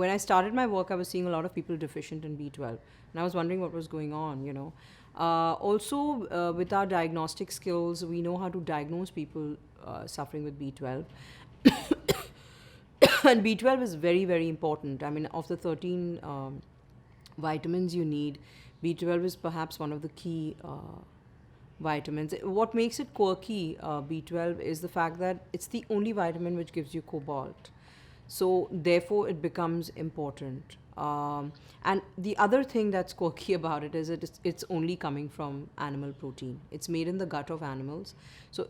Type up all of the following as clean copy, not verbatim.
when I started my work, I was seeing a lot of people deficient in B12, and I was wondering what was going on. Also, with our diagnostic skills, we know how to diagnose people suffering with B12. And B12 is very, very important. I mean, of the 13 vitamins you need, B12 is perhaps one of the key vitamins. What makes it quirky, B12, is the fact that it's the only vitamin which gives you cobalt. So, therefore, it becomes important. And the other thing that's quirky about it is it's only coming from animal protein. It's made in the gut of animals. So,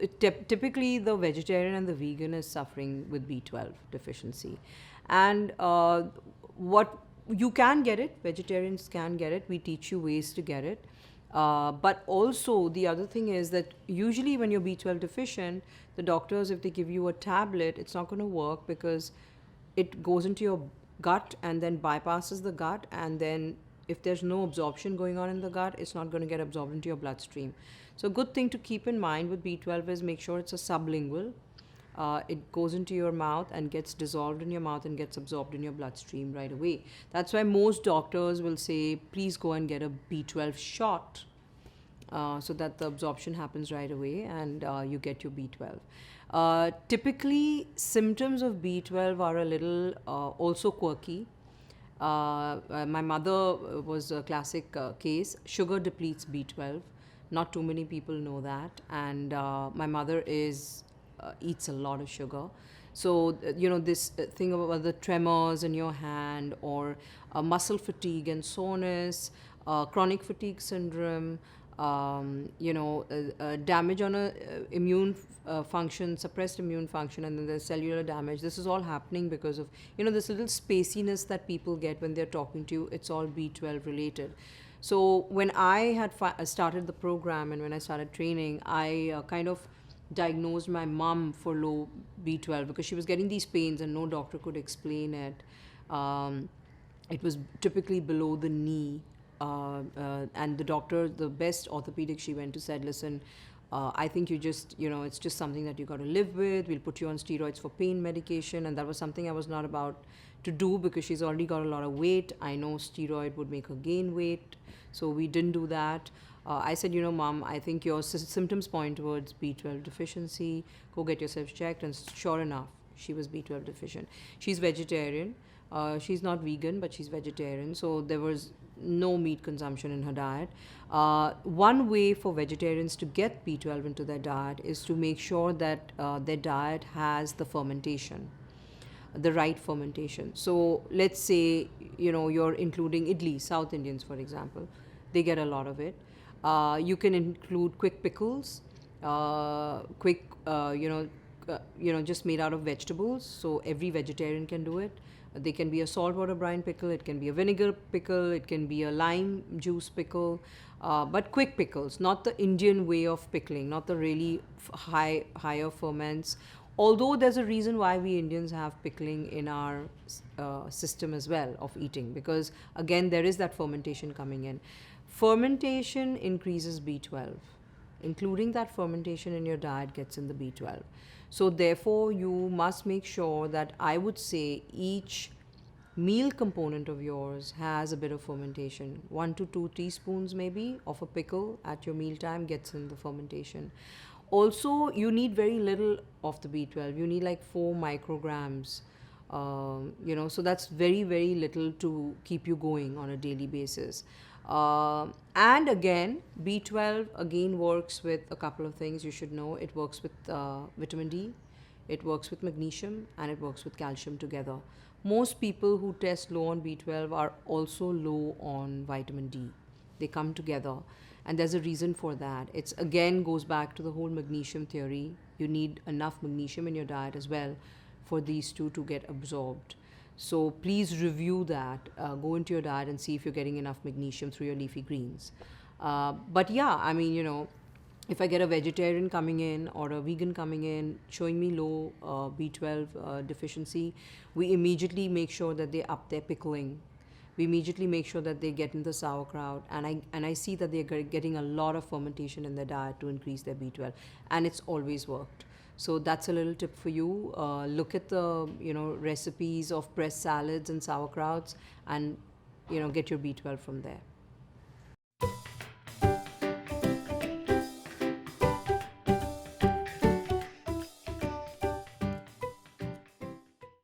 typically, the vegetarian and the vegan is suffering with B12 deficiency. And what you can get it, vegetarians can get it. We teach you ways to get it. But also, the other thing is that usually when you're B12 deficient, the doctors, if they give you a tablet, it's not going to work because it goes into your gut and then bypasses the gut. And then, if there's no absorption going on in the gut, it's not going to get absorbed into your bloodstream. So, a good thing to keep in mind with B12 is make sure it's a sublingual. It goes into your mouth and gets dissolved in your mouth and gets absorbed in your bloodstream right away. That's why most doctors will say, please go and get a B12 shot so that the absorption happens right away and you get your B12. Typically, symptoms of B12 are a little also quirky. My mother was a classic case. Sugar depletes B12. Not too many people know that. And my mother eats a lot of sugar. So, this thing about the tremors in your hand, or muscle fatigue and soreness, chronic fatigue syndrome, damage on a immune function, suppressed immune function, and then there's cellular damage. This is all happening because of, this little spaciness that people get when they're talking to you. It's all B12 related. So when I had started the program and when I started training, I kind of diagnosed my mom for low B12 because she was getting these pains and no doctor could explain it. It was typically below the knee. And the doctor, the best orthopedic she went to, said, listen, I think you just, it's just something that you got to live with. We'll put you on steroids for pain medication. And that was something I was not about to do because she's already got a lot of weight. I know steroid would make her gain weight. So we didn't do that. I said, Mom, I think your symptoms point towards B12 deficiency. Go get yourself checked. And sure enough, she was B12 deficient. She's vegetarian. She's not vegan, but she's vegetarian. So there was no meat consumption in her diet. One way for vegetarians to get B12 into their diet is to make sure that their diet has the fermentation, the right fermentation. So let's say, you're including idli, South Indians, for example. They get a lot of it. You can include quick pickles, just made out of vegetables. So every vegetarian can do it. They can be a saltwater brine pickle, it can be a vinegar pickle, it can be a lime juice pickle, but quick pickles, not the Indian way of pickling, not the really higher ferments. Although there's a reason why we Indians have pickling in our system as well of eating, because again there is that fermentation coming in. Fermentation increases B12. Including that fermentation in your diet gets in the B12. So therefore, you must make sure that, I would say, each meal component of yours has a bit of fermentation. 1 to 2 teaspoons maybe of a pickle at your mealtime gets in the fermentation. Also, you need very little of the B12. You need like 4 micrograms. So that's very, very little to keep you going on a daily basis. And again, B12 again works with a couple of things you should know. It works with vitamin D, it works with magnesium, and it works with calcium together. Most people who test low on B12 are also low on vitamin D. They come together, and there's a reason for that. It's again goes back to the whole magnesium theory. You need enough magnesium in your diet as well for these two to get absorbed. So please review that. Go into your diet and see if you're getting enough magnesium through your leafy greens. But yeah, I mean, if I get a vegetarian coming in or a vegan coming in showing me low B12 deficiency, we immediately make sure that they up their pickling. We immediately make sure that they get in the sauerkraut, and I see that they're getting a lot of fermentation in their diet to increase their B12, and it's always worked. So that's a little tip for you. Look at the recipes of pressed salads and sauerkrauts, and get your B12 from there.